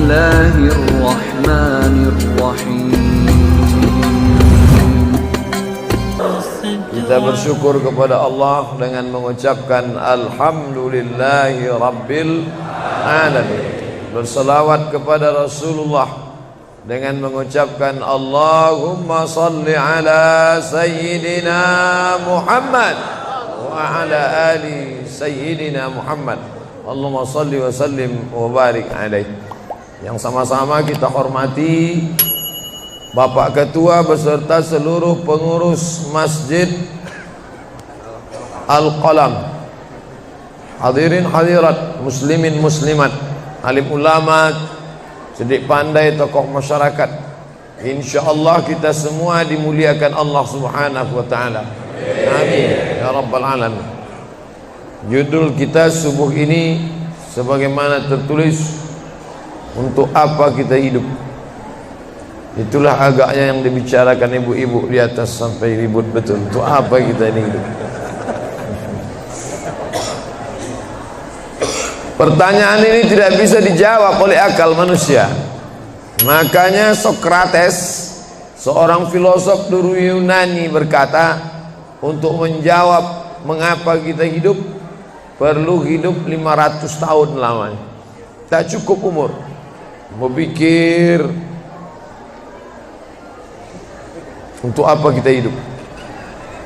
الله الرحمن الرحيم. Kita bersyukur kepada Allah dengan mengucapkan Alhamdulillahi Rabbil Alamin. Berselawat kepada Rasulullah dengan mengucapkan Allahumma salli ala Sayyidina Muhammad wa ala ali Sayyidina Muhammad. Allahumma salli wa sallim wa barik alaih. Yang sama-sama kita hormati Bapak Ketua beserta seluruh pengurus Masjid Al-Qalam, hadirin hadirat, muslimin muslimat, alim ulama, cerdik pandai, tokoh masyarakat. InsyaAllah kita semua dimuliakan Allah Subhanahu wa ta'ala. Amin ya rabbal alamin. Judul kita subuh ini sebagaimana tertulis, untuk apa kita hidup. Itulah agaknya yang dibicarakan ibu-ibu di atas sampai ribut betul. Untuk apa kita ini hidup? Pertanyaan ini tidak bisa dijawab oleh akal manusia. Makanya Sokrates, seorang filosof dulu Yunani, berkata, untuk menjawab mengapa kita hidup, perlu hidup 500 tahun lamanya. Tak cukup umur. Mau pikir untuk apa kita hidup.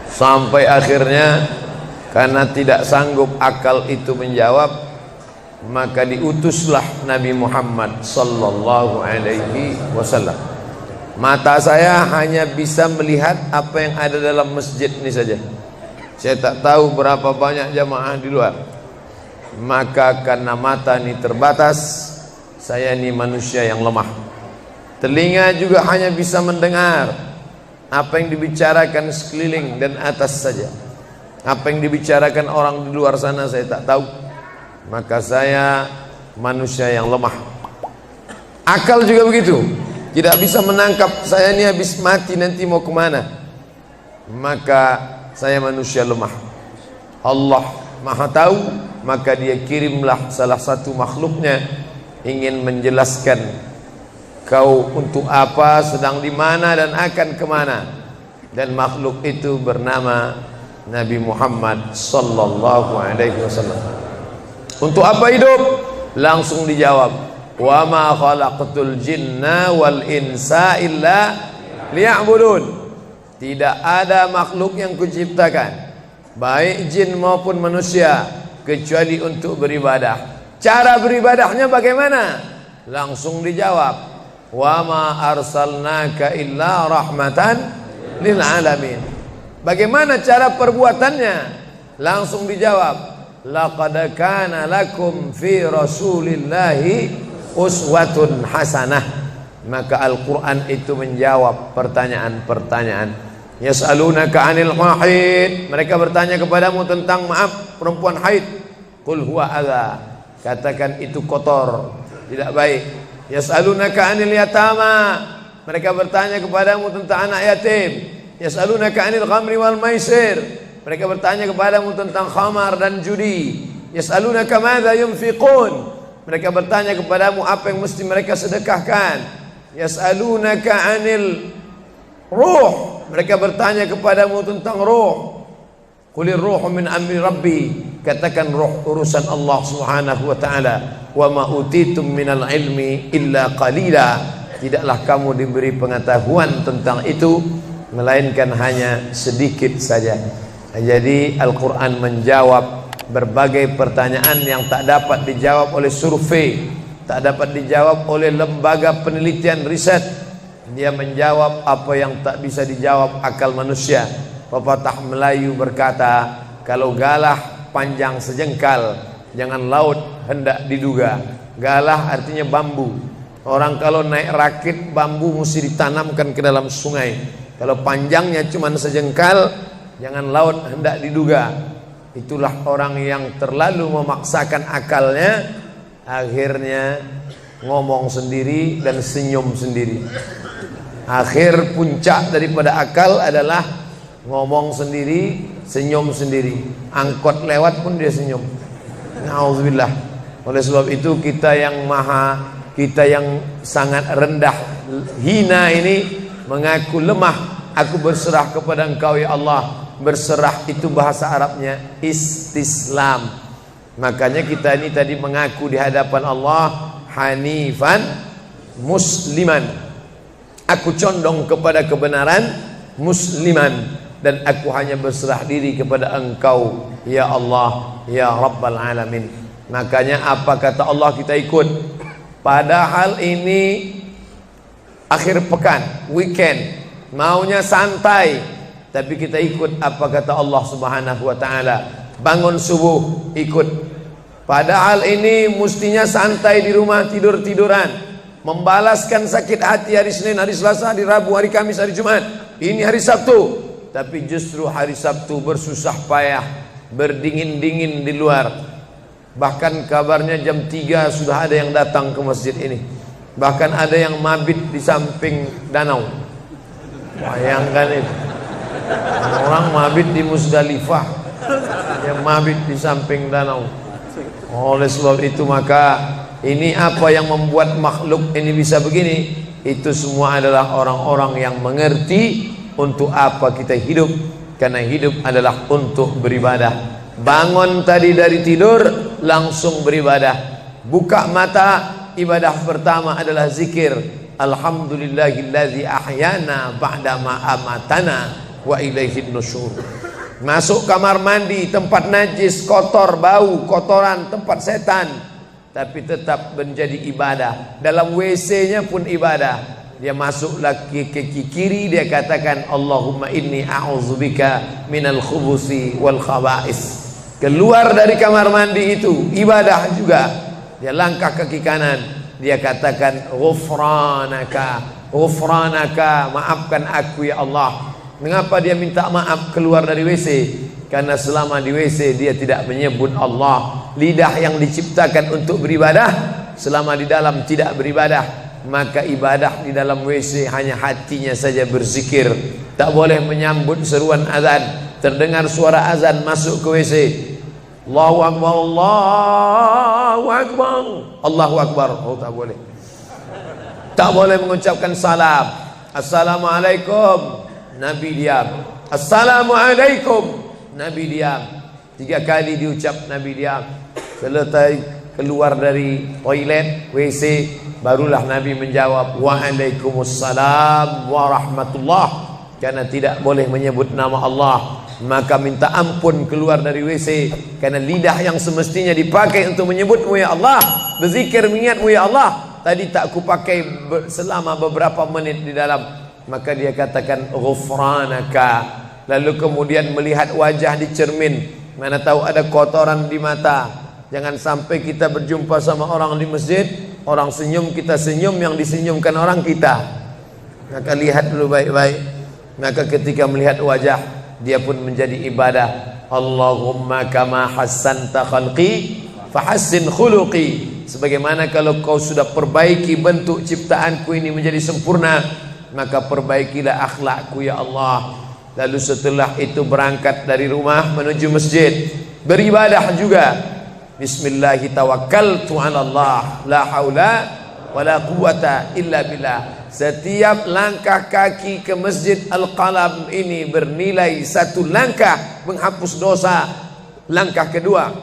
Sampai akhirnya karena tidak sanggup akal itu menjawab, maka diutuslah Nabi Muhammad sallallahu alaihi wasallam. Mata saya hanya bisa melihat apa yang ada dalam masjid ini saja. Saya tak tahu berapa banyak jamaah di luar. Maka karena mata ini terbatas, saya ini manusia yang lemah. Telinga juga hanya bisa mendengar apa yang dibicarakan sekeliling dan atas saja. Apa yang dibicarakan orang di luar sana saya tak tahu. Maka saya manusia yang lemah. Akal juga begitu, tidak bisa menangkap saya ini habis mati nanti mau kemana. Maka saya manusia lemah. Allah Maha tahu, maka dia kirimlah salah satu makhluknya ingin menjelaskan kau untuk apa, sedang di mana dan akan kemana. Dan makhluk itu bernama Nabi Muhammad sallallahu alaihi wasallam. Untuk apa hidup? Langsung dijawab, wa ma khalaqtul jinna wal insa illa liya'budun. Tidak ada makhluk yang kuciptakan, baik jin maupun manusia, kecuali untuk beribadah. Cara beribadahnya bagaimana? Langsung dijawab, wa ma arsalnaka illa rahmatan lil alamin. Bagaimana cara perbuatannya? Langsung dijawab, laqad kana lakum fi rasulillahi uswatun hasanah. Maka Al-Quran itu menjawab pertanyaan-pertanyaan. Yas'alunaka 'anil mahid, mereka bertanya kepadamu tentang perempuan haid. Qul huwa adza, katakan itu kotor, tidak baik. Yas'alunaka 'anil yatama, mereka bertanya kepadamu tentang anak yatim. Yas'alunaka 'anil khamri wal maisir, mereka bertanya kepadamu tentang khamar dan judi. Yas'alunaka madza yunfiqun, mereka bertanya kepadamu apa yang mesti mereka sedekahkan. Yas'alunaka 'anil ruh, mereka bertanya kepadamu tentang ruh. Qulir ruhu min amri rabbi, katakan ruh urusan Allah Subhanahu wa taala. Wa ma utitum minal ilmi illa qalila, tidaklah kamu diberi pengetahuan tentang itu melainkan hanya sedikit saja. Jadi Al-Quran menjawab berbagai pertanyaan yang tak dapat dijawab oleh survei, tak dapat dijawab oleh lembaga penelitian riset. Dia menjawab apa yang tak bisa dijawab akal manusia. Pepatah Melayu berkata, kalau galah panjang sejengkal, jangan laut hendak diduga. Galah artinya bambu. Orang kalau naik rakit bambu mesti ditanamkan ke dalam sungai. Kalau panjangnya cuma sejengkal, jangan laut hendak diduga. Itulah orang yang terlalu memaksakan akalnya, akhirnya ngomong sendiri dan senyum sendiri. Akhir puncak daripada akal adalah ngomong sendiri, senyum sendiri. Angkot lewat pun dia senyum. Nauzubillah. Oleh sebab itu kita Kita yang sangat rendah, hina ini mengaku lemah. Aku berserah kepada Engkau ya Allah. Berserah itu bahasa Arabnya istislam. Makanya kita ini tadi mengaku di hadapan Allah hanifan musliman. Aku condong kepada kebenaran, musliman, dan aku hanya berserah diri kepada Engkau ya Allah ya Rabbal Alamin. Makanya apa kata Allah kita ikut. Padahal ini akhir pekan, weekend, maunya santai, tapi kita ikut apa kata Allah Subhanahu wa taala. Bangun subuh ikut. Padahal ini mestinya santai di rumah, tidur-tiduran, membalaskan sakit hati hari Senin, hari Selasa, hari Rabu, hari Kamis, hari Jumat. Ini hari Sabtu, tapi justru hari Sabtu bersusah payah, berdingin-dingin di luar. Bahkan kabarnya jam 3 sudah ada yang datang ke masjid ini. Bahkan ada yang mabit di samping danau. Bayangkan itu. Orang mabit di Musdalifah, yang mabit di samping danau. Oleh sebab itu maka ini apa yang membuat makhluk ini bisa begini? Itu semua adalah orang-orang yang mengerti untuk apa kita hidup. Karena hidup adalah untuk beribadah. Bangun tadi dari tidur langsung beribadah. Buka mata, ibadah pertama adalah zikir. Alhamdulillahillazi ahyana ba'dama amatana wa ilaihin nusyur. Masuk kamar mandi, tempat najis, kotor, bau, kotoran, tempat setan, tapi tetap menjadi ibadah. Dalam WC-nya pun ibadah. Dia masuk lagi ke kiri, dia katakan Allahumma inni a'udzubika minal khubusi wal khaba'is. Keluar dari kamar mandi itu ibadah juga. Dia langkah kaki kanan, dia katakan ghufranaka, ghufranaka, maafkan aku ya Allah. Mengapa dia minta maaf keluar dari WC? Karena selama di WC dia tidak menyebut Allah. Lidah yang diciptakan untuk beribadah, selama di dalam tidak beribadah, maka ibadah di dalam WC hanya hatinya saja berzikir. Tak boleh menyambut seruan azan. Terdengar suara azan masuk ke WC, Allahu Akbar, Allahu Akbar, Allahu Akbar. Oh, tak boleh. Tak boleh mengucapkan salam. Assalamualaikum, Nabi diam. Assalamualaikum, Nabi diam. 3 kali diucap, Nabi diam. Selesai keluar dari toilet, WC, barulah Nabi menjawab Waalaikumsalam warahmatullah. Karena tidak boleh menyebut nama Allah, maka minta ampun keluar dari WC. Karena lidah yang semestinya dipakai untuk menyebutmu ya Allah, berzikir mengingatmu ya Allah, tadi tak kupakai selama beberapa menit di dalam. Maka dia katakan ghufranaka. Lalu kemudian melihat wajah di cermin, mana tahu ada kotoran di mata. Jangan sampai kita berjumpa sama orang di masjid, orang senyum, kita senyum, yang disenyumkan orang kita. Maka lihat dulu baik-baik. Maka ketika melihat wajah, dia pun menjadi ibadah. Allahumma kama hassanta khalqi fahassin khuluqi. Sebagaimana kalau kau sudah perbaiki bentuk ciptaanku ini menjadi sempurna, maka perbaikilah akhlakku ya Allah. Lalu setelah itu berangkat dari rumah menuju masjid, beribadah juga. Bismillahi tawakkaltu 'ala Allah, la haula wala quwwata illa billah. Setiap langkah kaki ke Masjid Al-Qalam ini bernilai 1 langkah menghapus dosa. Langkah kedua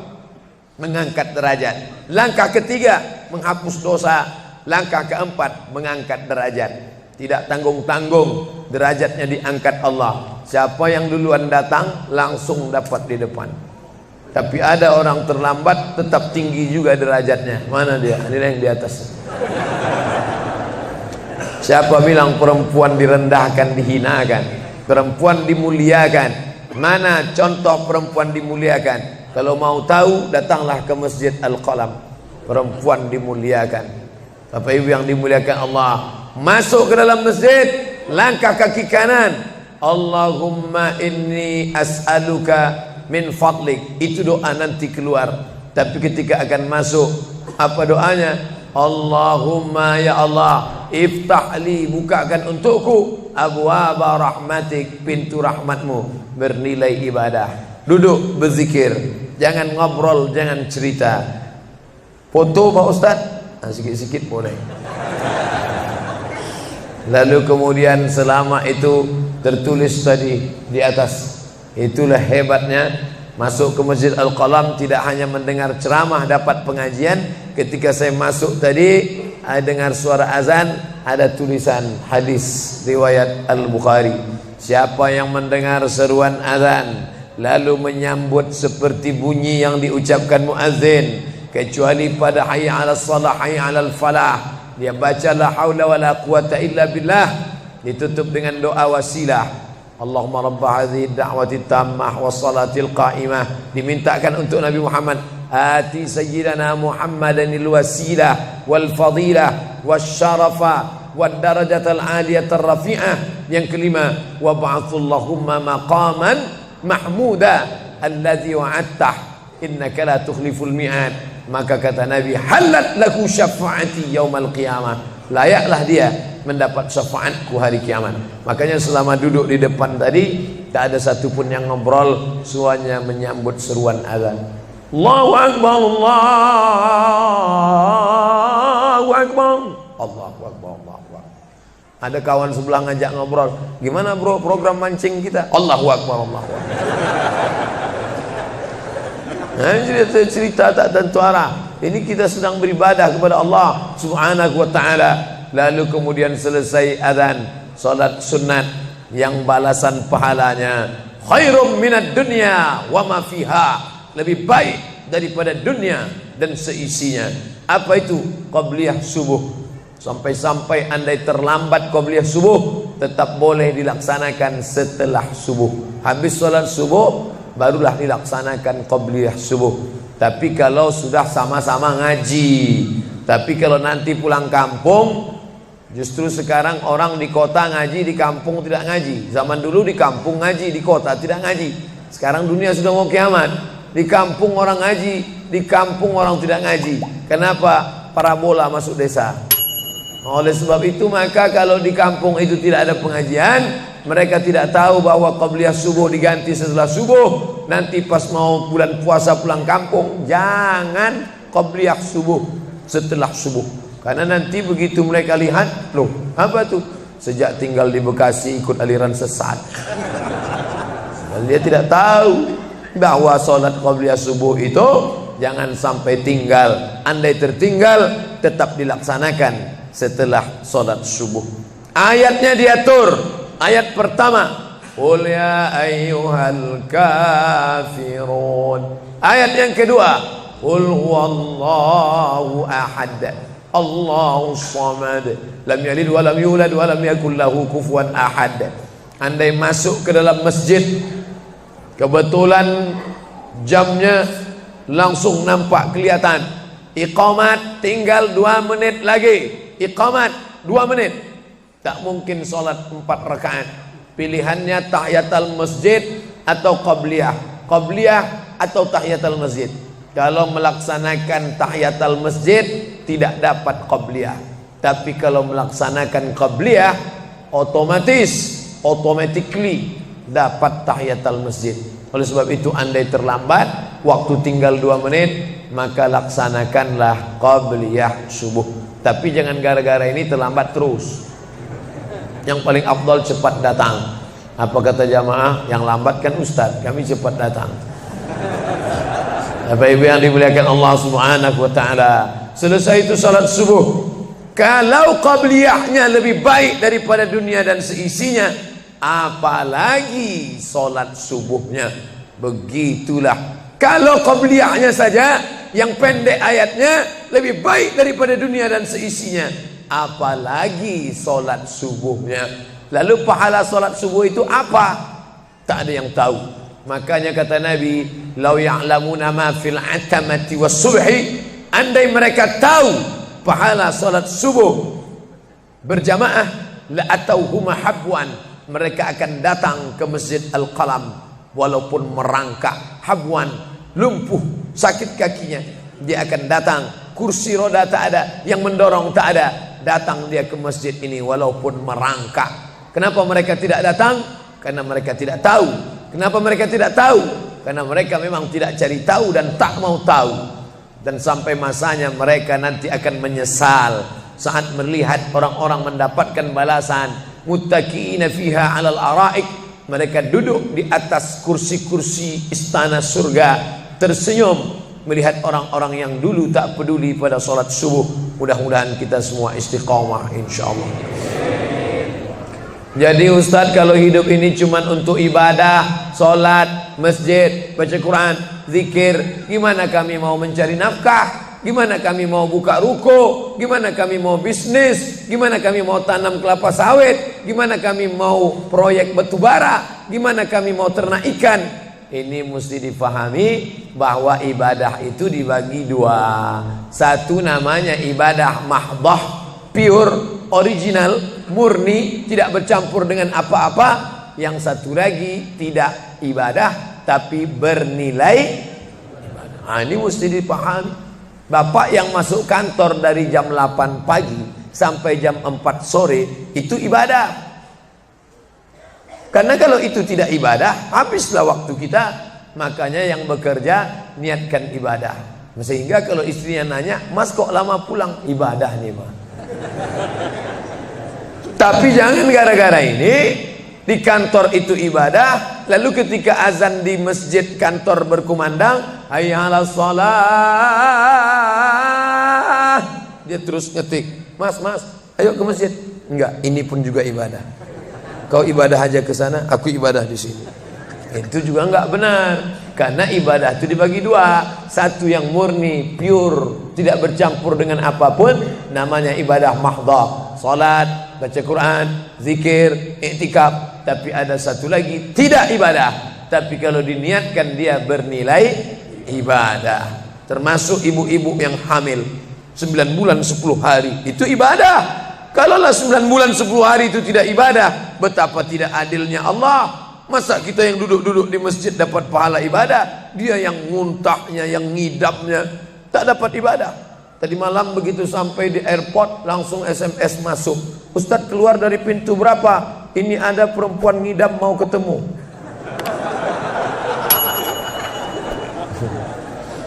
mengangkat derajat. Langkah ketiga menghapus dosa. Langkah keempat mengangkat derajat. Tidak tanggung-tanggung, derajatnya diangkat Allah. Siapa yang duluan datang langsung dapat di depan. Tapi ada orang terlambat tetap tinggi juga derajatnya. Mana dia? Ini yang di atas. Siapa bilang perempuan direndahkan, dihinakan? Perempuan dimuliakan. Mana contoh perempuan dimuliakan? Kalau mau tahu, datanglah ke Masjid Al-Qalam. Perempuan dimuliakan. Bapak Ibu yang dimuliakan Allah, masuk ke dalam masjid, langkah kaki kanan, Allahumma inni as'aluka min fadlik. Itu doa nanti keluar. Tapi ketika akan masuk, apa doanya? Allahumma ya Allah, iftahli, bukakan untukku abwaba rahmatik, pintu rahmatmu. Bernilai ibadah. Duduk berzikir, jangan ngobrol, jangan cerita. Foto Pak Ustaz, sikit-sikit boleh. Lalu kemudian selama itu tertulis tadi di atas. Itulah hebatnya masuk ke Masjid Al-Qalam, tidak hanya mendengar ceramah dapat pengajian. Ketika saya masuk tadi dengar suara azan, ada tulisan hadis riwayat Al-Bukhari. Siapa yang mendengar seruan azan lalu menyambut seperti bunyi yang diucapkan muazzin, kecuali pada hayya 'alas shalah hayya 'alal falah, dia baca la haula wala quwata illa billah, ditutup dengan doa wasilah. Allahumma rabba hadhihi da'wati tammah wassalatil qa'imah, dimintakan untuk Nabi Muhammad, ati sayyidana Muhammadanil wasilah wal fadilah wasyarafa wad darajatal aliyatar rafi'ah. Yang kelima, wa ba'athullahumma maqaman mahmuda alladhi wa'adtah innaka la tukhliful mi'ad. Maka kata Nabi, halat laku syafaati yaumal qiyamah, layaklah dia mendapat syafaatku hari kiamat. Makanya selama duduk di depan tadi tak ada satupun yang ngobrol, semuanya menyambut seruan azan. Allahu Akbar, Allahu Akbar, Allahu Akbar, Allahu Akbar. Ada kawan sebelah ngajak ngobrol, gimana bro program mancing kita? Allahu Akbar, Allahu Akbar. Nah, cerita tak tentu arah. Ini kita sedang beribadah kepada Allah Subhanahu wa ta'ala. Lalu kemudian selesai azan, salat sunat yang balasan pahalanya khairum minad dunya wa ma fiha, lebih baik daripada dunia dan seisinya. Apa itu? Qabliyah subuh. Sampai-sampai andai terlambat qabliyah subuh, tetap boleh dilaksanakan setelah subuh. Habis salat subuh barulah dilaksanakan qabliyah subuh. Tapi kalau sudah sama-sama ngaji, tapi kalau nanti pulang kampung, justru sekarang orang di kota ngaji, di kampung tidak ngaji. Zaman dulu di kampung ngaji, di kota tidak ngaji. Sekarang dunia sudah mau kiamat. Di kampung orang ngaji, di kampung orang tidak ngaji. Kenapa? Parabola masuk desa. Oleh sebab itu maka kalau di kampung itu tidak ada pengajian, mereka tidak tahu bahwa qabliyah subuh diganti setelah subuh. Nanti pas mau bulan puasa pulang kampung, jangan qabliyah subuh setelah subuh. Karena nanti begitu mereka lihat, loh apa tuh? Sejak tinggal di Bekasi ikut aliran sesat. Dan dia tidak tahu bahwa sholat qabliyah subuh itu jangan sampai tinggal. Andai tertinggal, tetap dilaksanakan setelah sholat subuh. Ayatnya diatur. Ayat pertama, qul ya ayyuhal kafirun. Ayat yang kedua, qul huwallahu ahad, Allahus samad, lam yalid wa lam yulad wa lam yakul lahu kufuwan ahad. Andai masuk ke dalam masjid, kebetulan jamnya langsung nampak kelihatan, iqamat tinggal 2 menit lagi, iqamat 2 menit, tak mungkin sholat 4 rakaat. Pilihannya tahiyatul masjid atau qabliyah, qabliyah atau tahiyatul masjid. Kalau melaksanakan tahiyatul masjid tidak dapat qabliyah, tapi kalau melaksanakan qabliyah automatically dapat tahiyatul masjid. Oleh sebab itu andai terlambat, waktu tinggal 2 menit, maka laksanakanlah qabliyah subuh. Tapi jangan gara-gara ini terlambat terus. Yang paling afdal cepat datang. Apa kata jamaah? Yang lambat kan ustaz, kami cepat datang. Bapak Ibu yang dimuliakan Allah Subhanahu wa ta'ala, selesai itu salat subuh. Kalau qabliyahnya lebih baik daripada dunia dan seisinya, apalagi salat subuhnya. Begitulah. Kalau qabliyahnya saja yang pendek ayatnya lebih baik daripada dunia dan seisinya, apalagi solat subuhnya. Lalu pahala solat subuh itu apa? Tak ada yang tahu. Makanya kata Nabi, lau ya'lamuna ma fil atamati was subhi, andai mereka tahu pahala solat subuh berjamaah, la atauhuma habwan, mereka akan datang ke Masjid Al-Qalam walaupun merangkak, habwan, lumpuh, sakit kakinya, dia akan datang. Kursi roda tak ada, yang mendorong tak ada, datang dia ke masjid ini walaupun merangkak. Kenapa mereka tidak datang? Karena mereka tidak tahu. Kenapa mereka tidak tahu? Karena mereka memang tidak cari tahu dan tak mau tahu. dan sampai masanya mereka nanti akan menyesal saat melihat orang-orang mendapatkan balasan. Muttaqiina fiha 'alal araik, mereka duduk di atas kursi-kursi istana surga tersenyum melihat orang-orang yang dulu tak peduli pada salat subuh. Mudah-mudahan kita semua istiqamah insyaallah. Jadi Ustadz, kalau hidup ini cuma untuk ibadah, salat, masjid, baca Quran, zikir, gimana kami mau mencari nafkah? Gimana kami mau buka ruko? Gimana kami mau bisnis? Gimana kami mau tanam kelapa sawit? Gimana kami mau proyek batu bara? Gimana kami mau ternak ikan? Ini mesti dipahami bahwa ibadah itu dibagi dua. Satu namanya ibadah mahdhah, pure, original, murni, tidak bercampur dengan apa-apa. Yang satu lagi tidak ibadah tapi bernilai ibadah. Nah, ini mesti dipahami. Bapak yang masuk kantor dari jam 8 pagi sampai jam 4 sore itu ibadah. Karena kalau itu tidak ibadah, habislah waktu kita. Makanya yang bekerja niatkan ibadah. Sehingga kalau istrinya nanya, "Mas kok lama pulang?" Ibadah nih, Mas. Tapi jangan gara-gara ini di kantor itu ibadah, lalu ketika azan di masjid kantor berkumandang, hayya 'alas shalah, dia terus ngetik, "Mas, ayo ke masjid." Enggak, ini pun juga ibadah. Kau ibadah aja ke sana, aku ibadah di sini. Itu juga enggak benar. Karena ibadah itu dibagi dua. Satu yang murni, pure, tidak bercampur dengan apapun, namanya ibadah mahdhah. Salat, baca Quran, zikir, iktikaf. Tapi ada satu lagi tidak ibadah, tapi kalau diniatkan dia bernilai ibadah. Termasuk ibu-ibu yang hamil 9 bulan 10 hari, itu ibadah. Kalaulah 9 bulan 10 hari itu tidak ibadah, betapa tidak adilnya Allah. Masa kita yang duduk-duduk di masjid dapat pahala ibadah, dia yang muntahnya, yang ngidamnya tak dapat ibadah. Tadi malam begitu sampai di airport langsung SMS masuk, "Ustadz, keluar dari pintu berapa? Ini ada perempuan ngidam mau ketemu."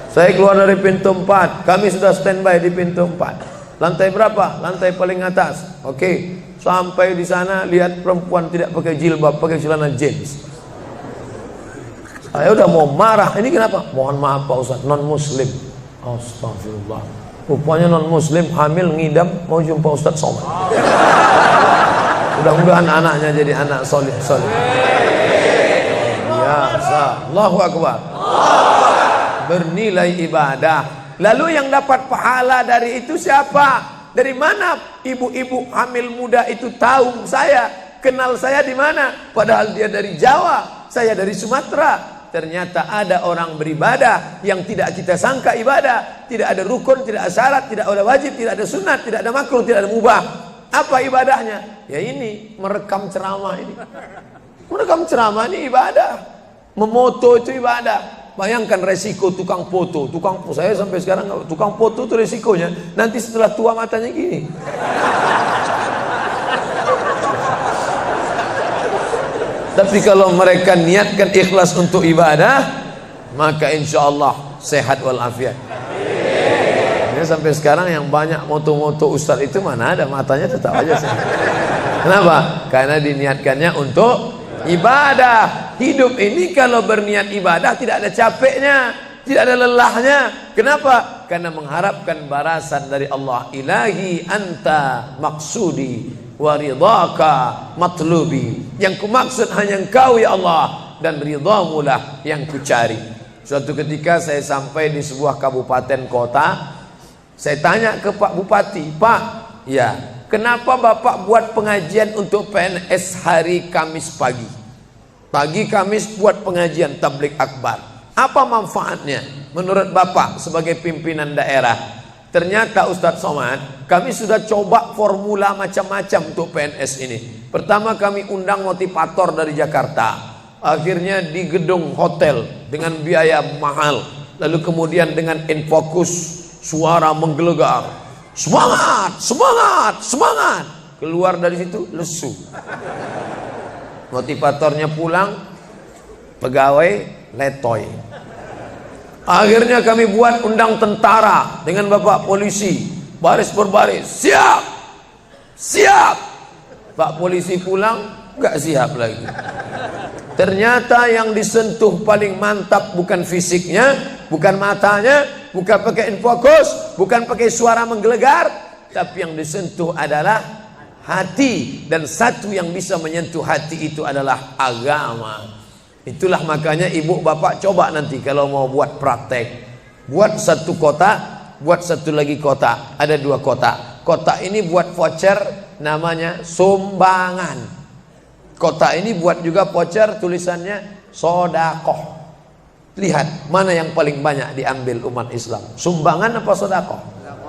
Saya keluar dari pintu 4, kami sudah standby di pintu 4. Lantai berapa? Lantai paling atas. Oke. Sampai di sana lihat perempuan tidak pakai jilbab, pakai celana jeans. Saya udah mau marah. Ini kenapa? "Mohon maaf Pak Ustadz, non muslim." Astagfirullah. Rupanya non muslim hamil ngidam mau jumpa Ustadz Somad. Mudah-mudahan anaknya jadi anak soleh. Biasa. Allahu Akbar. Bernilai ibadah. Lalu yang dapat pahala dari itu siapa? Dari mana ibu-ibu hamil muda itu tahu saya? Kenal saya di mana? Padahal dia dari Jawa, saya dari Sumatera. Ternyata ada orang beribadah yang tidak kita sangka ibadah. Tidak ada rukun, tidak ada syarat, tidak ada wajib, tidak ada sunat, tidak ada makruh, tidak ada mubah. Apa ibadahnya? Ya ini, merekam ceramah ini. Merekam ceramah ini ibadah. Memoto itu ibadah. Bayangkan resiko tukang foto. Saya sampai sekarang tukang foto itu resikonya nanti setelah tua matanya gini. Tapi kalau mereka niatkan ikhlas untuk ibadah, maka insya Allah sehat walafiat. Ini sampai sekarang yang banyak moto-moto ustadz itu mana ada, matanya tetap aja sehat. Kenapa? Karena diniatkannya untuk ibadah. Hidup ini kalau berniat ibadah tidak ada capeknya, tidak ada lelahnya. Kenapa? Karena mengharapkan balasan dari Allah. Ilahi anta maksudi wa ridhaka matlubi. Yang kumaksud hanya Engkau ya Allah, dan ridhamu lah yang kucari. Suatu ketika saya sampai di sebuah kabupaten kota, saya tanya ke Pak Bupati, "Pak, ya, kenapa Bapak buat pengajian untuk PNS hari Kamis pagi? Pagi Kamis buat pengajian tabligh akbar. Apa manfaatnya menurut Bapak sebagai pimpinan daerah?" Ternyata Ustadz Somad, kami sudah coba formula macam-macam untuk PNS ini. Pertama kami undang motivator dari Jakarta. Akhirnya di gedung hotel dengan biaya mahal. Lalu kemudian dengan infokus, suara menggelegar. Semangat, semangat, semangat. Keluar dari situ lesu. Motivatornya pulang, pegawai letoy. Akhirnya kami buat undang tentara dengan bapak polisi, baris berbaris, siap, siap. Pak polisi pulang, nggak siap lagi. Ternyata yang disentuh paling mantap bukan fisiknya, bukan matanya, bukan pakai infokus, bukan pakai suara menggelegar, tapi yang disentuh adalah hati. Dan satu yang bisa menyentuh hati itu adalah agama. Itulah makanya ibu bapak coba nanti kalau mau buat praktek, buat satu kotak, buat satu lagi kotak, ada 2 kotak. Kotak ini buat voucher namanya sumbangan. Kotak ini buat juga voucher tulisannya sodakoh. Lihat mana yang paling banyak diambil umat Islam, sumbangan apa sodakoh?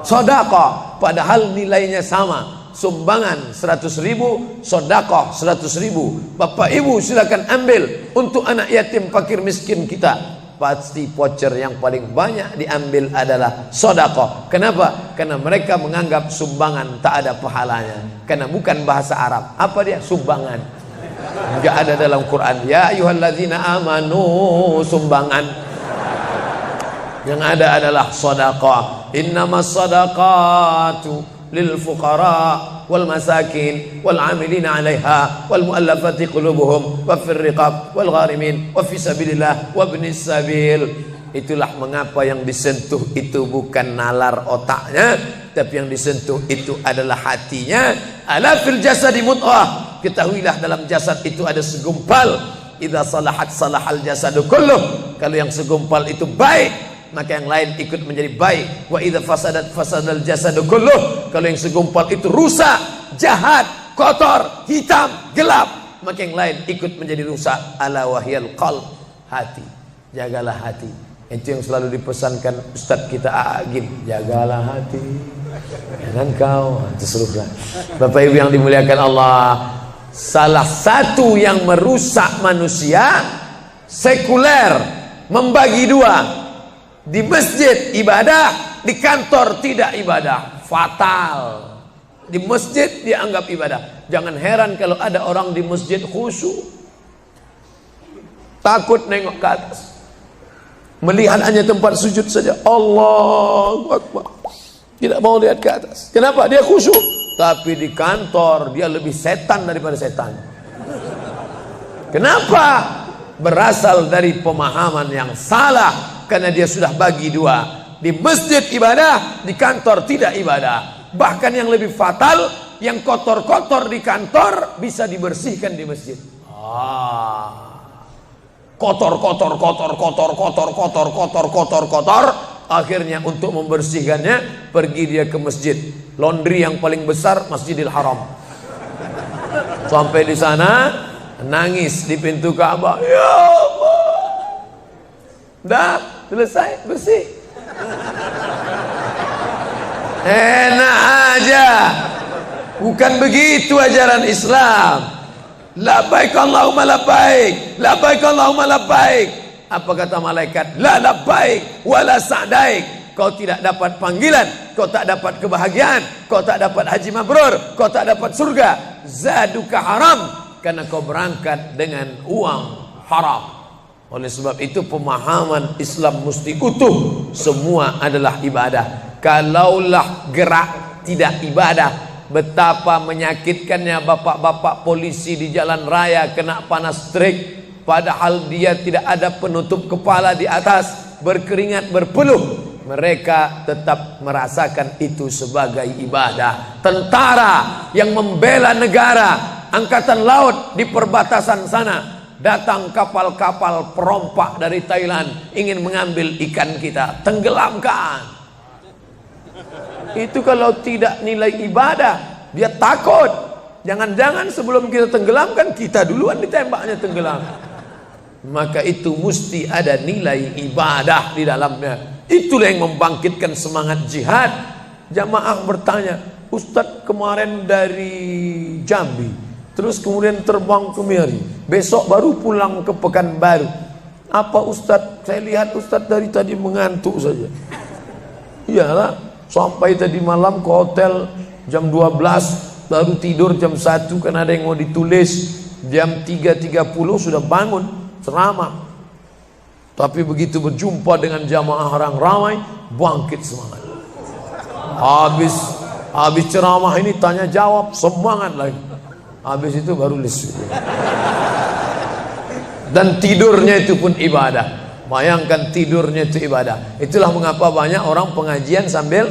Sodakoh, padahal nilainya sama. Sumbangan 100.000, sodakoh 100.000. Bapak ibu silakan ambil untuk anak yatim fakir miskin kita. Pasti voucher yang paling banyak diambil adalah sodakoh. Kenapa? Karena mereka menganggap sumbangan tak ada pahalanya, karena bukan bahasa Arab. Apa dia? Sumbangan. Enggak ada dalam Quran. Ya ayyuhalladzina amanu, sumbangan. Yang ada adalah sodakoh. Innamas sadaqatu lil fuqara wal masakin wal amilina 'alaiha wal muallafati qulubuhum wa fir riqab wal gharimin wa fi sabilillah wa ibnis sabil. Itulah mengapa yang disentuh itu bukan nalar otaknya, tapi yang disentuh itu adalah hatinya. Ala fil jasadi mudghah, ketahuilah dalam jasad itu ada segumpal. Idza salahat salahal jasadu kulluh, kalau yang segumpal itu baik maka yang lain ikut menjadi baik. Wa idza fasadat fasadal jasadu kulluh, kalau yang segumpal itu rusak, jahat, kotor, hitam, gelap, maka yang lain ikut menjadi rusak. Ala wahyal qalb, hati. Jagalah hati. Itu yang selalu dipesankan Ustadz kita Agim, jagalah hati. Jangan kau terseruplah. Bapak Ibu yang dimuliakan Allah, salah satu yang merusak manusia sekuler, membagi 2. Di masjid ibadah, di kantor tidak ibadah, fatal. Di masjid dianggap ibadah. Jangan heran kalau ada orang di masjid khusyuk, takut nengok ke atas, melihat hanya tempat sujud saja. Allahu Akbar, tidak mau lihat ke atas. Kenapa? Dia khusyuk. Tapi di kantor dia lebih setan daripada setan. Kenapa? Berasal dari pemahaman yang salah, karena dia sudah bagi 2. Di masjid ibadah, di kantor tidak ibadah. Bahkan yang lebih fatal, yang kotor-kotor di kantor bisa dibersihkan di masjid. Kotor. Akhirnya untuk membersihkannya pergi dia ke masjid. Laundry yang paling besar Masjidil Haram. Sampai di sana nangis di pintu Ka'bah. Ya Allah, dah selesai bersih. Enak aja. Bukan begitu ajaran Islam. Labbaik Allahumma labbaik, labbaik Allahumma labbaik. Apa kata malaikat? La labbaik wala sa'daik. Kau tidak dapat panggilan, kau tak dapat kebahagiaan, kau tak dapat haji mabrur, kau tak dapat surga. Zaduka haram, karena kau berangkat dengan uang haram. Oleh sebab itu pemahaman Islam mesti utuh. Semua adalah ibadah. Kalaulah gerak tidak ibadah, betapa menyakitkannya bapak-bapak polisi di jalan raya kena panas terik, padahal dia tidak ada penutup kepala di atas, berkeringat berpeluh. Mereka tetap merasakan itu sebagai ibadah. Tentara yang membela negara, angkatan laut di perbatasan sana, datang kapal-kapal perompak dari Thailand ingin mengambil ikan kita, tenggelamkan. Itu kalau tidak nilai ibadah, dia takut. Jangan-jangan sebelum kita tenggelamkan, kita duluan ditembaknya tenggelam. Maka itu mesti ada nilai ibadah di dalamnya. Itulah yang membangkitkan semangat jihad. Jamaah bertanya, Ustadz kemarin dari Jambi, terus kemudian terbang ke Miri, besok baru pulang ke Pekanbaru. Apa Ustadz? Saya lihat Ustadz dari tadi mengantuk saja. Iyalah, sampai tadi malam ke hotel jam 12, baru tidur jam 1 karena ada yang mau ditulis. Jam 3.30 sudah bangun ceramah. Tapi begitu berjumpa dengan jamaah orang ramai, bangkit semangat. Habis ceramah ini tanya jawab, semangat lagi. Habis itu baru lesu. Dan tidurnya itu pun ibadah. Bayangkan tidurnya itu ibadah. Itulah mengapa banyak orang pengajian sambil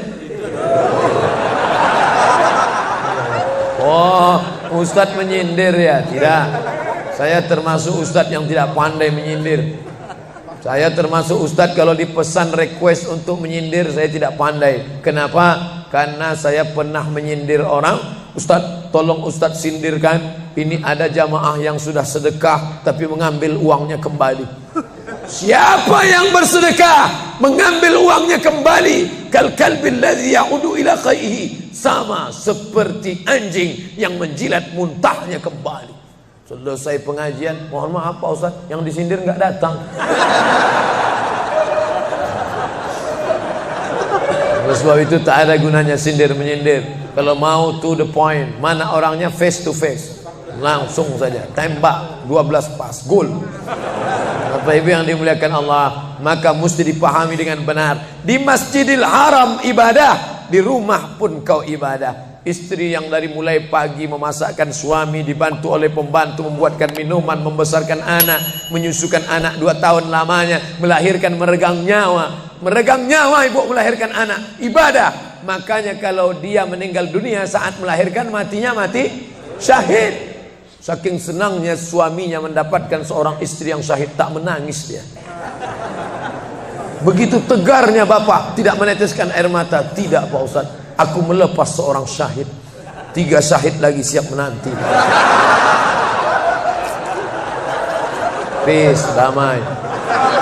Ustadz menyindir ya? Tidak. Saya termasuk ustadz yang tidak pandai menyindir. Saya termasuk ustadz kalau dipesan request untuk menyindir, saya tidak pandai. Kenapa? Karena saya pernah menyindir orang. Ustadz, tolong ustadz sindirkan. Ini ada jamaah yang sudah sedekah tapi mengambil uangnya kembali. Siapa yang bersedekah mengambil uangnya kembali, kal kalbil ladzi ya'udu ila qaihi, sama seperti anjing yang menjilat muntahnya kembali. Selesai pengajian, mohon maaf Pak Ustaz, yang disindir nggak datang. Oleh sebab itu tak ada gunanya sindir menyindir. Kalau mau to the point, mana orangnya face to face, langsung saja tembak 12 pas, gol. Bapak Ibu yang dimuliakan Allah, maka mesti dipahami dengan benar. Di Masjidil Haram ibadah, di rumah pun kau ibadah. Istri yang dari mulai pagi memasakkan suami, dibantu oleh pembantu membuatkan minuman, membesarkan anak, menyusukan anak 2 tahun lamanya, melahirkan, meregang nyawa ibu melahirkan anak, ibadah. Makanya kalau dia meninggal dunia saat melahirkan, matinya mati syahid. Saking senangnya suaminya mendapatkan seorang istri yang syahid, tak menangis dia. Begitu tegarnya bapak, tidak meneteskan air mata. Tidak Pak Ustaz, aku melepas seorang syahid, 3 syahid lagi siap menanti. Peace, damai.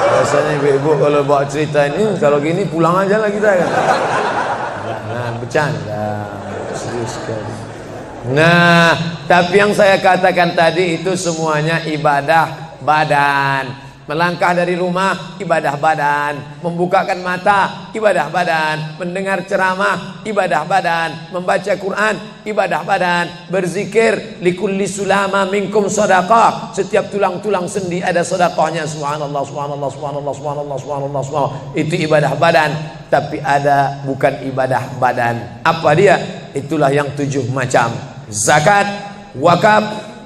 Biasanya ibu-ibu kalau bawa cerita ini, kalau gini pulang aja lah kita kan. Nah, bercanda, serius sekali. Nah, tapi yang saya katakan tadi itu semuanya ibadah badan. Melangkah dari rumah, ibadah badan. Membukakan mata, ibadah badan. Mendengar ceramah, ibadah badan. Membaca Quran, ibadah badan. Berzikir, likulli sulama minkum sadaqah. Setiap tulang-tulang sendi ada sedekahnya. Subhanallah, subhanallah, subhanallah, subhanallah, subhanallah, subhanallah. Itu ibadah badan. Tapi ada bukan ibadah badan. Apa dia? Itulah yang 7 macam. Zakat, wakaf,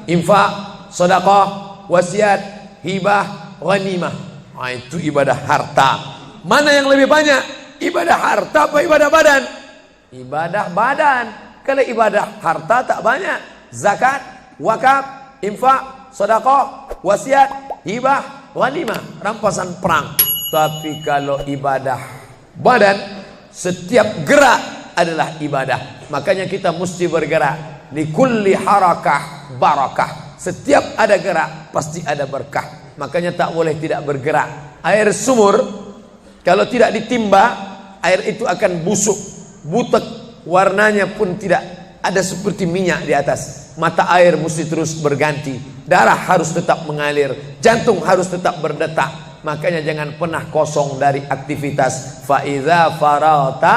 infak, sedekah, wasiat, hibah, ghanimah. Nah, itu ibadah harta. Mana yang lebih banyak? Ibadah harta apa ibadah badan? Ibadah badan. Kalau ibadah harta tak banyak. Zakat, wakaf, infak, sedekah, wasiat, hibah, ghanimah, rampasan perang. Tapi kalau ibadah badan, setiap gerak adalah ibadah. Makanya kita mesti bergerak. Likulli harakah barakah. Setiap ada gerak pasti ada berkah. Makanya tak boleh tidak bergerak. Air sumur kalau tidak ditimba, air itu akan busuk, butek, warnanya pun tidak ada seperti minyak di atas. Mata air mesti terus berganti. Darah harus tetap mengalir, jantung harus tetap berdetak. Makanya jangan pernah kosong dari aktivitas. Fa iza farata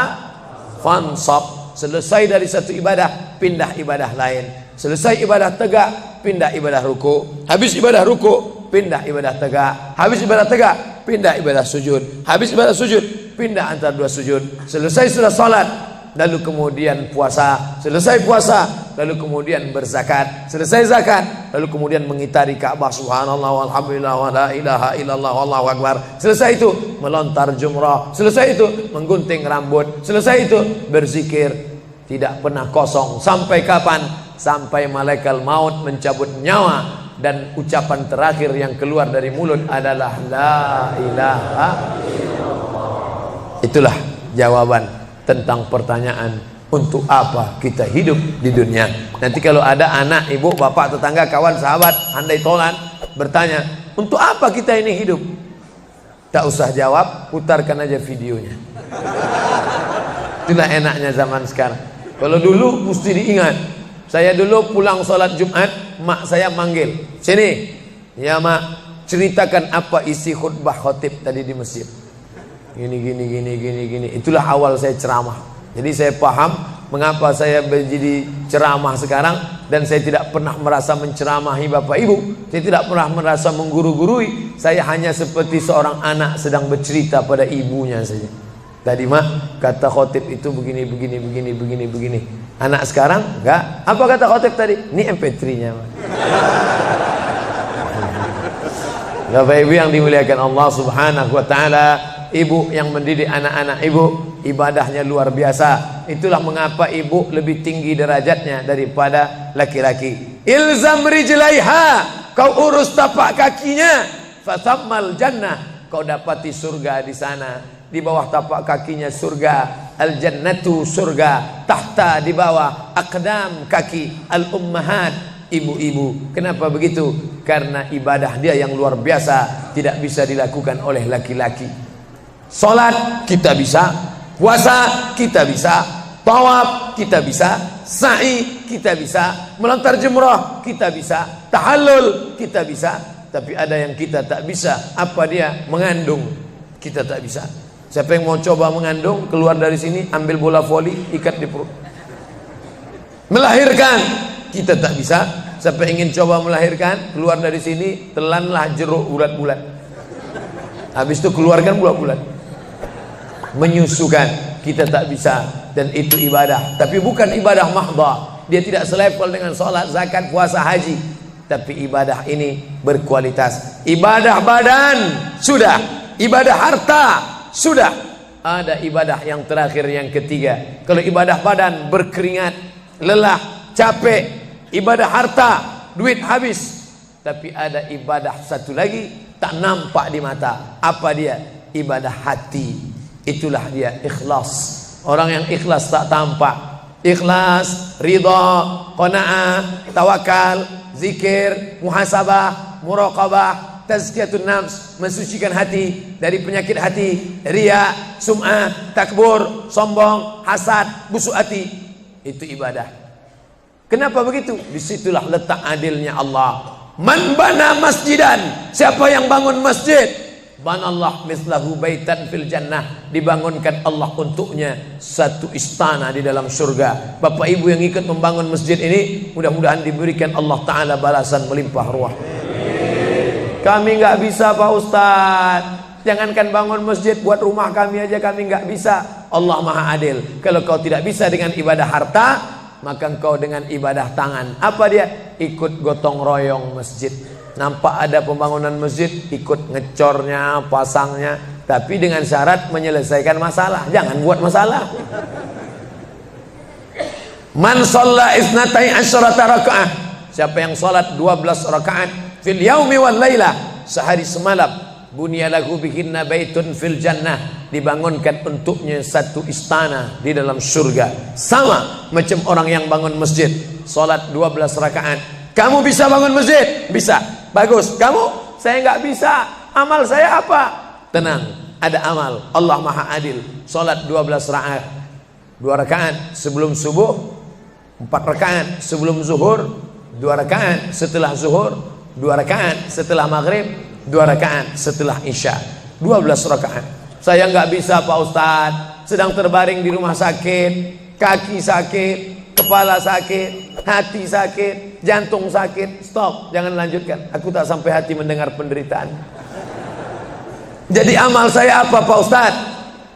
fansab. Selesai dari satu ibadah, pindah ibadah lain. Selesai ibadah tegak, pindah ibadah ruku. Habis ibadah ruku, pindah ibadah tegak. Habis ibadah tegak, pindah ibadah sujud. Habis ibadah sujud, pindah antara 2 sujud. Selesai sudah salat, lalu kemudian puasa. Selesai puasa, lalu kemudian berzakat. Selesai zakat, lalu kemudian mengitari Ka'bah. Subhanallah walhamdulillah wa la ilaha illallah wallahu akbar. Selesai itu melontar jumrah. Selesai itu menggunting rambut. Selesai itu berzikir. Tidak pernah kosong. Sampai kapan? Sampai malaikat maut mencabut nyawa dan ucapan terakhir yang keluar dari mulut adalah la ilaha illallah. Itulah jawaban tentang pertanyaan untuk apa kita hidup di dunia. Nanti kalau ada anak, ibu, bapak, tetangga, kawan, sahabat, andai tolan bertanya, untuk apa kita ini hidup? Tak usah jawab, putarkan aja videonya. Itulah enaknya zaman sekarang. Kalau dulu mesti diingat. Saya dulu pulang sholat Jumat, mak saya manggil, sini, ya mak, ceritakan apa isi khutbah khotib tadi di masjid. Gini. Itulah awal saya ceramah. Jadi saya paham mengapa saya menjadi ceramah sekarang. dan saya tidak pernah merasa menceramahi bapak ibu, saya tidak pernah merasa mengguru-gurui. Saya hanya seperti seorang anak sedang bercerita pada ibunya saja. Tadi mak kata khotib itu begini. Anak sekarang enggak. Apa kata khotib tadi? Ini MP3-nya mak. Bapak ibu yang dimuliakan Allah subhanahu wa ta'ala, ibu yang mendidik anak-anak ibu, ibadahnya luar biasa. Itulah mengapa ibu lebih tinggi derajatnya daripada laki-laki. Ilzam rijlaiha, kau urus tapak kakinya, fathammal jannah, kau dapati surga di sana. Di bawah tapak kakinya surga, al jannatu surga, tahta di bawah aqdam kaki al ummahat, ibu-ibu. Kenapa begitu? Karena ibadah dia yang luar biasa, tidak bisa dilakukan oleh laki-laki. Salat kita bisa, puasa kita bisa, tawaf kita bisa, sa'i kita bisa, melontar jumrah kita bisa, tahallul kita bisa. Tapi ada yang kita tak bisa. Apa dia? Mengandung kita tak bisa. Siapa yang mau coba mengandung, keluar dari sini, ambil bola voli, ikat di perut. Melahirkan kita tak bisa. Siapa yang ingin coba melahirkan, keluar dari sini, telanlah jeruk bulat-bulat. Habis itu keluarkan bulat-bulat. Menyusukan kita tak bisa, dan itu ibadah. Tapi bukan ibadah mahdhah. Dia tidak selevel dengan sholat, zakat, puasa, haji. Tapi ibadah ini berkualitas. Ibadah badan sudah, ibadah harta sudah. Ada ibadah yang terakhir, yang ketiga. Kalau ibadah badan berkeringat, lelah, capek, ibadah harta, duit habis. Tapi ada ibadah satu lagi, tak nampak di mata. Apa dia? Ibadah hati. Itulah dia ikhlas. Orang yang ikhlas tak tampak. Ikhlas, ridha, qanaah, tawakal, zikir, muhasabah, muraqabah, tazkiyatun nafs, mensucikan hati dari penyakit hati, riya, sum'ah, takbur, sombong, hasad, busuk hati. Itu ibadah. Kenapa begitu? Disitulah letak adilnya Allah. Man bana masjidan, siapa yang bangun masjid, banallah mislahu baitan fil jannah, dibangunkan Allah untuknya satu istana di dalam surga. Bapak ibu yang ikut membangun masjid ini, mudah-mudahan diberikan Allah Ta'ala balasan melimpah ruah. Kami nggak bisa Pak Ustadz, jangankan bangun masjid, buat rumah kami aja kami nggak bisa. Allah Maha Adil. Kalau kau tidak bisa dengan ibadah harta, maka engkau dengan ibadah tangan. Apa dia? Ikut gotong royong masjid. Nampak ada pembangunan masjid, ikut ngecornya, pasangnya, tapi dengan syarat menyelesaikan masalah. Jangan buat masalah. Man shalla isnatai asyarata rakaah, siapa yang salat 12 rakaat fil yaumi wal laila, sehari semalam, bunyalahu bihinna baitun fil jannah, dibangunkan untuknya satu istana di dalam surga. Sama macam orang yang bangun masjid, salat 12 rakaat. Kamu bisa bangun masjid? Bisa. Bagus. Kamu? Saya nggak bisa. Amal saya apa? Tenang, ada amal. Allah Maha Adil. Salat 12 rakaat. 2 rakaat sebelum subuh, 4 rakaat sebelum zuhur, 2 rakaat setelah zuhur, 2 rakaat setelah maghrib, 2 rakaat setelah isya. 12 rakaat. Saya nggak bisa Pak Ustadz, sedang terbaring di rumah sakit, kaki sakit, kepala sakit, hati sakit, jantung sakit. Stop, jangan lanjutkan. Aku tak sampai hati mendengar penderitaan. Jadi amal saya apa Pak Ustadz?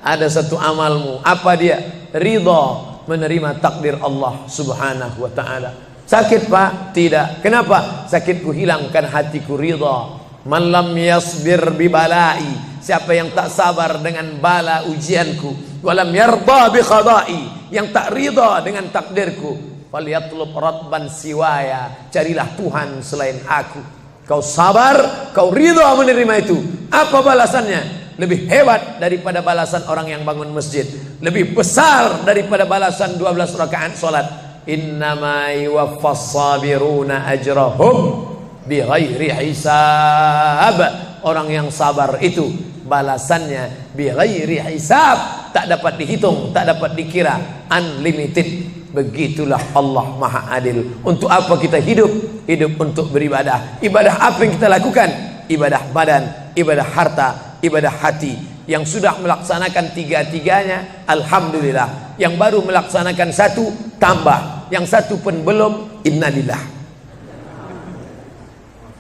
Ada satu amalmu. Apa dia? Ridha, menerima takdir Allah Subhanahu wa ta'ala. Sakit Pak? Tidak. Kenapa? Sakitku hilangkan hatiku ridha. Man lam yasbir bi balai, siapa yang tak sabar dengan bala ujianku, walam yarda bi qada'i, yang tak ridha dengan takdirku, falyatlub ratban siwaya, carilah Tuhan selain aku. Kau sabar, kau ridha menerima itu. Apa balasannya? Lebih hebat daripada balasan orang yang bangun masjid, lebih besar daripada balasan 12 rakaat salat. Innama yuwaffas sabiruna ajrahum bighairi hisab. Orang yang sabar itu balasannya bighairi hisab, tak dapat dihitung, tak dapat dikira, unlimited. Begitulah Allah Maha Adil. Untuk apa kita hidup? Hidup untuk beribadah. Ibadah apa yang kita lakukan? Ibadah badan, ibadah harta, ibadah hati. Yang sudah melaksanakan tiga-tiganya, alhamdulillah. Yang baru melaksanakan satu, tambah. Yang satu pun belum, innalillah.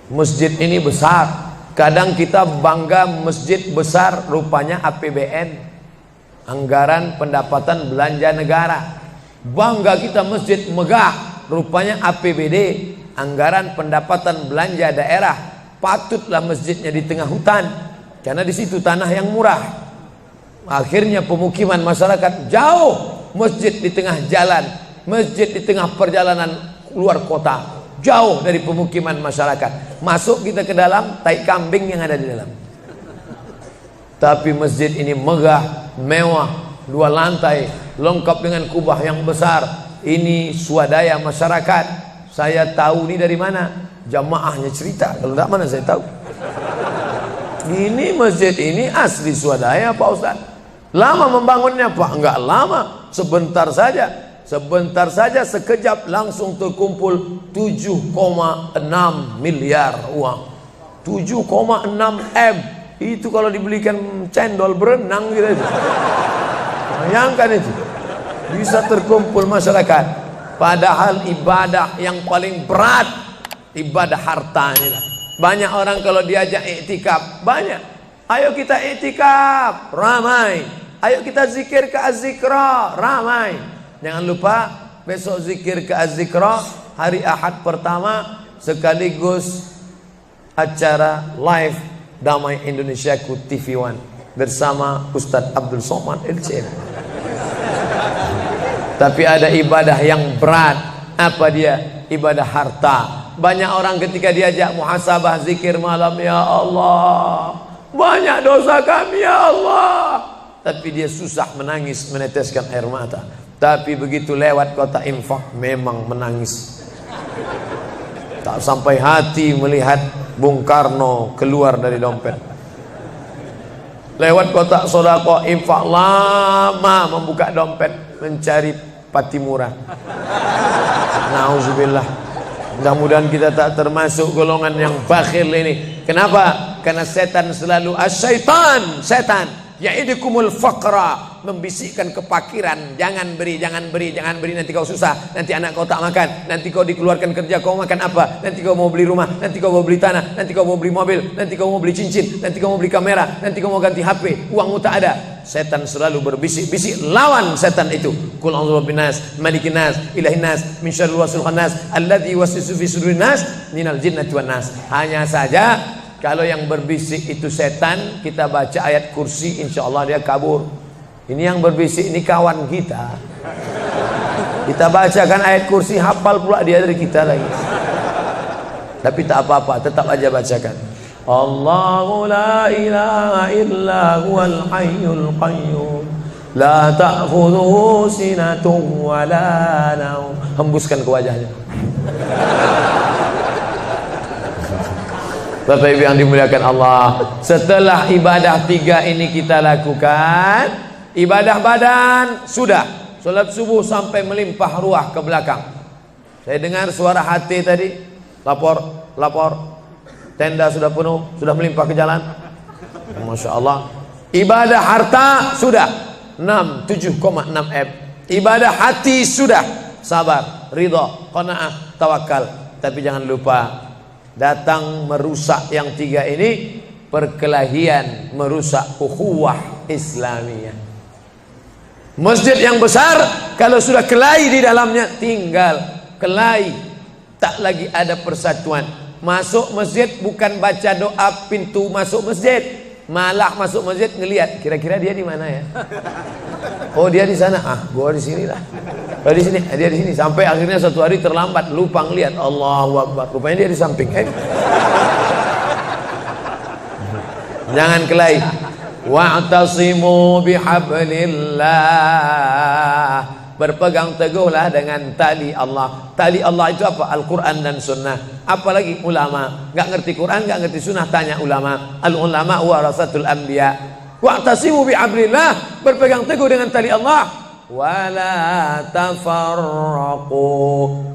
Masjid ini besar. Kadang kita bangga masjid besar, rupanya APBN, anggaran pendapatan belanja negara. Bangga kita masjid megah, rupanya APBD, anggaran pendapatan belanja daerah. Patutlah masjidnya di tengah hutan, karena di situ tanah yang murah. Akhirnya pemukiman masyarakat jauh, masjid di tengah jalan, masjid di tengah perjalanan luar kota, jauh dari pemukiman masyarakat. Masuk kita ke dalam, tai kambing yang ada di dalam. Tapi masjid ini megah, mewah, 2 lantai, lengkap dengan kubah yang besar. Ini swadaya masyarakat. Saya tahu ini dari mana? Jamaahnya cerita. Kalau tidak, mana saya tahu. Ini masjid ini asli swadaya Pak Ustaz. Lama membangunnya Pak? Enggak lama, sebentar saja. Sebentar saja, sekejap langsung terkumpul 7,6 miliar uang. 7,6 M. Itu kalau dibelikan cendol berenang gitu aja. Bayangkan itu. Bisa terkumpul masyarakat. Padahal ibadah yang paling berat, ibadah harta inilah. Banyak orang kalau diajak iktikaf, banyak. Ayo kita iktikaf, ramai. Ayo kita zikir ke Az-Zikra, ramai. Jangan lupa besok zikir ke Az-Zikra, hari Ahad pertama, sekaligus acara live Damai Indonesiaku TV One bersama Ustadz Abdul Somad LCM. Tapi ada ibadah yang berat. Apa dia? Ibadah harta. Banyak orang ketika diajak muhasabah zikir malam, ya Allah, banyak dosa kami ya Allah, tapi dia susah menangis, meneteskan air mata. Tapi begitu lewat kota infak, memang menangis. Tak sampai hati melihat Bung Karno keluar dari dompet. Lewat kotak sodako infak, lama membuka dompet mencari Patimura. Nauzubillah. Mudah-mudahan kita tak termasuk golongan yang bakhil ini. Kenapa? Karena setan selalu asyaitan, setan ya'idukumul faqra, membisikkan kepakiran. Jangan beri, jangan beri, jangan beri, nanti kau susah, nanti anak kau tak makan, nanti kau dikeluarkan kerja kau makan apa, nanti kau mau beli rumah, nanti kau mau beli tanah, nanti kau mau beli mobil, nanti kau mau beli cincin, nanti kau mau beli kamera, nanti kau mau ganti HP, uangmu tak ada. Setan selalu berbisik-bisik. Lawan setan itu. Qul a'udzu birabbinas, malikin nas, ilahin nas, min syarril waswasil khannas, alladzi yuwaswisu fi sudurin nas, minal jinnati wan nas. Hanya saja kalau yang berbisik itu setan, kita baca ayat kursi, insya Allah dia kabur. Ini yang berbisik ini kawan kita. Kita bacakan ayat kursi, hafal pula dia dari kita lagi. Tapi tak apa-apa, tetap aja bacakan. Allahu la ilaha illa huwal hayyul qayyum, la ta'khudhuhu sinatun wa la naum. Hembuskan ke wajahnya. Bapak Ibu yang dimuliakan Allah, setelah ibadah 3 ini kita lakukan, ibadah badan sudah, sholat subuh sampai melimpah ruah ke belakang. Saya dengar suara hati tadi, lapor, tenda sudah penuh, sudah melimpah ke jalan. Masya Allah. Ibadah harta sudah 7,6 M. Ibadah hati sudah, sabar, ridha, qanaah, tawakal. Tapi jangan lupa, datang merusak yang 3 ini, perkelahian, merusak ukhuwah Islamiyah. Masjid yang besar, kalau sudah kelahi di dalamnya, tinggal kelahi, tak lagi ada persatuan. Masuk masjid bukan baca doa pintu masuk masjid, malah masuk masjid ngelihat kira-kira dia di mana ya. Oh dia di sana, gua di sini lah. Oh di sini, dia di sini. Sampai akhirnya suatu hari terlambat, lupa ngelihat. Allahu Akbar, rupanya dia di samping. Jangan kelahi. Wa'tasimu bihablillah, berpegang teguhlah dengan tali Allah. Tali Allah itu apa? Al-Quran dan Sunnah. Apalagi ulama, nggak ngerti Quran, nggak ngerti Sunnah, tanya ulama. Al-ulama warasatul anbiya. Wa'tasimu bihablillah, berpegang teguh dengan tali Allah. Wala tafarraqu,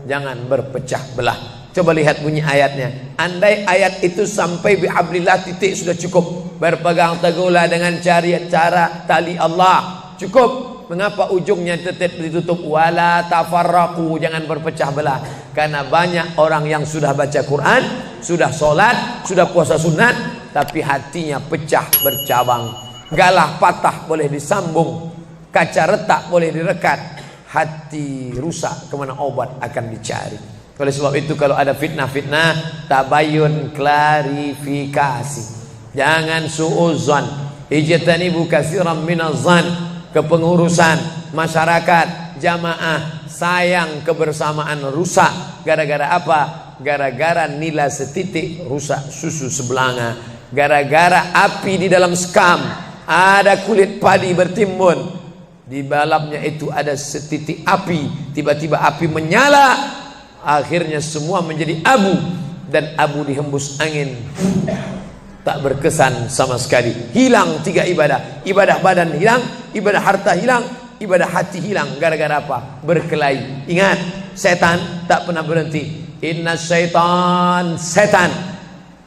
jangan berpecah belah. Coba lihat bunyi ayatnya. Andai ayat itu sampai bihablillah titik sudah cukup. Berpegang teguhlah dengan cara tali Allah, cukup. Mengapa ujungnya tetap ditutup wala tafarraqu, jangan berpecah belah? Karena banyak orang yang sudah baca Quran, sudah sholat, sudah puasa sunat, tapi hatinya pecah bercabang. Galah patah boleh disambung, kaca retak boleh direkat, hati rusak kemana obat akan dicari. Oleh sebab itu kalau ada fitnah-fitnah, tabayun, klarifikasi, jangan suuzan, ijtanibu katsiran minaz-zan. Kepengurusan masyarakat jamaah sayang kebersamaan rusak gara-gara apa? Gara-gara nila setitik rusak susu sebelanga, gara-gara api di dalam sekam, ada kulit padi bertimbun, di dalamnya itu ada setitik api, tiba-tiba api menyala, akhirnya semua menjadi abu, dan abu dihembus angin, tak berkesan sama sekali. Hilang 3 ibadah. Ibadah badan hilang, ibadah harta hilang, ibadah hati hilang. Gara-gara apa? Berkelahi. Ingat, setan tak pernah berhenti. Inna syaitan, setan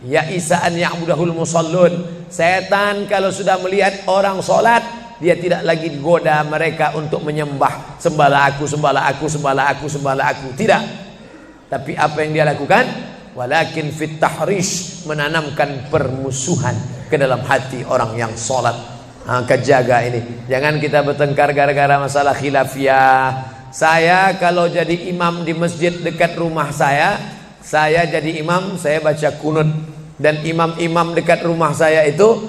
ya'isa an ya'budahul musallun. Setan kalau sudah melihat orang sholat, dia tidak lagi digoda mereka untuk menyembah, sembahlah aku, sembahlah aku, sembahlah aku, sembahlah aku. Tidak. Tapi apa yang dia lakukan? Walakin fit tahrish, menanamkan permusuhan ke dalam hati orang yang sholat. Maka jaga ini, jangan kita bertengkar gara-gara masalah khilafiyah. Saya kalau jadi imam di masjid dekat rumah saya jadi imam, saya baca kunut. Dan imam-imam dekat rumah saya itu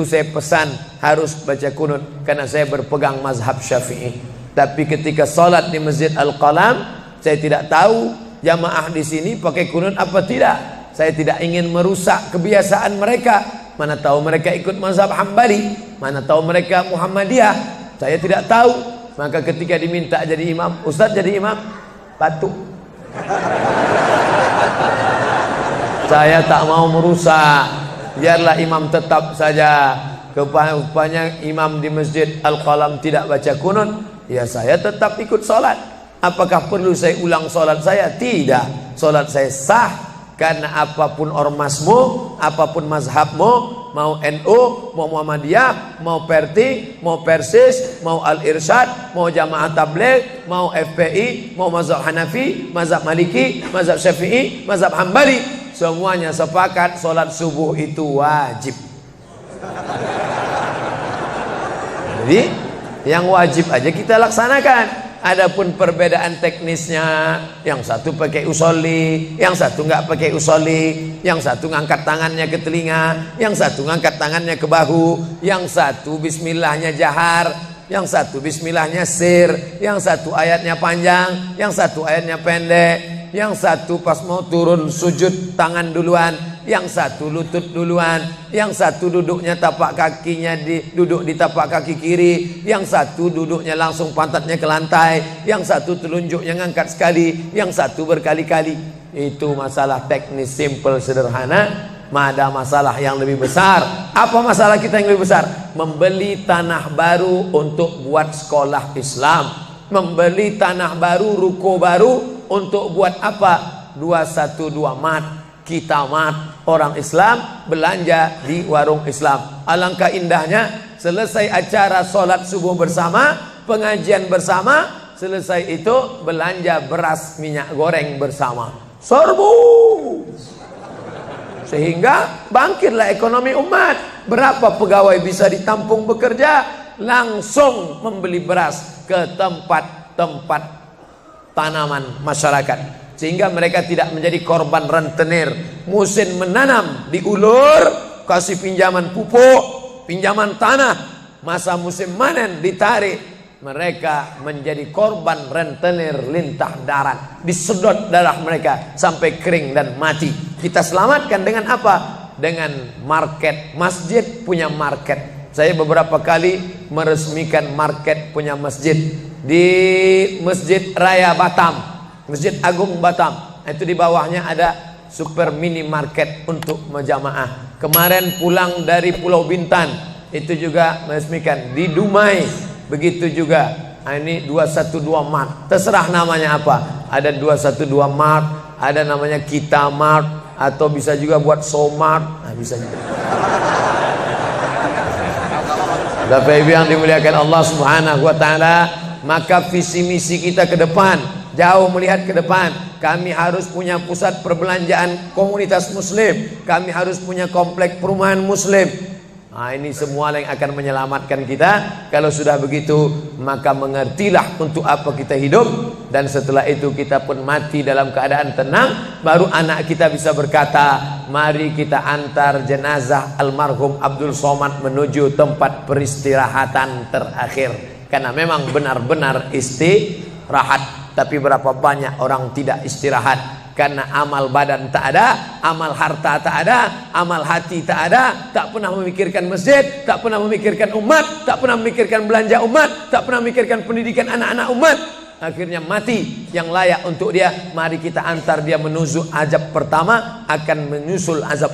saya pesan harus baca kunut, karena saya berpegang mazhab Syafi'i. Tapi ketika sholat di Masjid Al-Qalam, saya tidak tahu jamaah di sini pakai kunut apa tidak. Saya tidak ingin merusak kebiasaan mereka. Mana tahu mereka ikut mazhab Hambali, mana tahu mereka Muhammadiyah, saya tidak tahu. Maka ketika diminta jadi imam, Ustaz jadi imam, patuh. Saya tak mau merusak, biarlah imam tetap saja. Rupanya imam di Masjid Al-Qalam tidak baca kunut, ya saya tetap ikut sholat. Apakah perlu saya ulang sholat saya? Tidak. Sholat saya sah, karena apapun ormasmu, apapun mazhabmu, mau NU, mau Muhammadiyah, mau Perti, mau Persis, mau Al-Irsyad, mau Jamaah Tabligh, mau FPI, mau mazhab Hanafi, mazhab Maliki, mazhab Syafi'i, mazhab Hambali, semuanya sepakat sholat subuh itu wajib. Jadi yang wajib aja kita laksanakan. Adapun perbedaan teknisnya, yang satu pakai usolli, yang satu nggak pakai usolli, yang satu ngangkat tangannya ke telinga, yang satu ngangkat tangannya ke bahu, yang satu bismillahnya jahar, yang satu bismillahnya sir, yang satu ayatnya panjang, yang satu ayatnya pendek, yang satu pas mau turun sujud tangan duluan, yang satu lutut duluan, yang satu duduknya tapak kakinya duduk di tapak kaki kiri, yang satu duduknya langsung pantatnya ke lantai, yang satu telunjuknya ngangkat sekali, yang satu berkali-kali. Itu masalah teknis simple sederhana. Ada masalah yang lebih besar. Apa masalah kita yang lebih besar? Membeli tanah baru untuk buat sekolah Islam, membeli tanah baru, ruko baru untuk buat apa? 212 mat, kita mat, orang Islam belanja di warung Islam. Alangkah indahnya selesai acara sholat subuh bersama, pengajian bersama, selesai itu belanja beras minyak goreng bersama, serbu, sehingga bangkitlah ekonomi umat. Berapa pegawai bisa ditampung bekerja, langsung membeli beras ke tempat-tempat tanaman masyarakat, sehingga mereka tidak menjadi korban rentenir. Musim menanam diulur, kasih pinjaman pupuk, pinjaman tanah, masa musim panen ditarik, mereka menjadi korban rentenir lintah darat, disedot darah mereka sampai kering dan mati. Kita selamatkan dengan apa? Dengan market. Masjid punya market. Saya beberapa kali meresmikan market punya masjid di Masjid Raya Batam, Masjid Agung Batam. Itu di bawahnya ada super mini market untuk menjamaah. Kemarin pulang dari Pulau Bintan, itu juga meresmikan di Dumai. Begitu juga. Nah, ini 212 Mart. Terserah namanya apa. Ada 212 Mart, ada namanya Kita Mart, atau bisa juga buat Somart. Nah, bisa juga. Bapak Ibu yang dimuliakan Allah Subhanahu wa taala, maka visi misi kita ke depan, jauh melihat ke depan, kami harus punya pusat perbelanjaan komunitas muslim, kami harus punya komplek perumahan muslim. Nah, ini semua yang akan menyelamatkan kita. Kalau sudah begitu, maka mengertilah untuk apa kita hidup, dan setelah itu kita pun mati dalam keadaan tenang. Baru anak kita bisa berkata, mari kita antar jenazah almarhum Abdul Somad menuju tempat peristirahatan terakhir. Karena memang benar-benar istirahat. Tapi berapa banyak orang tidak istirahat? Karena amal badan tak ada, amal harta tak ada, amal hati tak ada, tak pernah memikirkan masjid, tak pernah memikirkan umat, tak pernah memikirkan belanja umat, tak pernah memikirkan pendidikan anak-anak umat. Akhirnya mati yang layak untuk dia. Mari kita antar dia menuju azab pertama, akan menyusul azab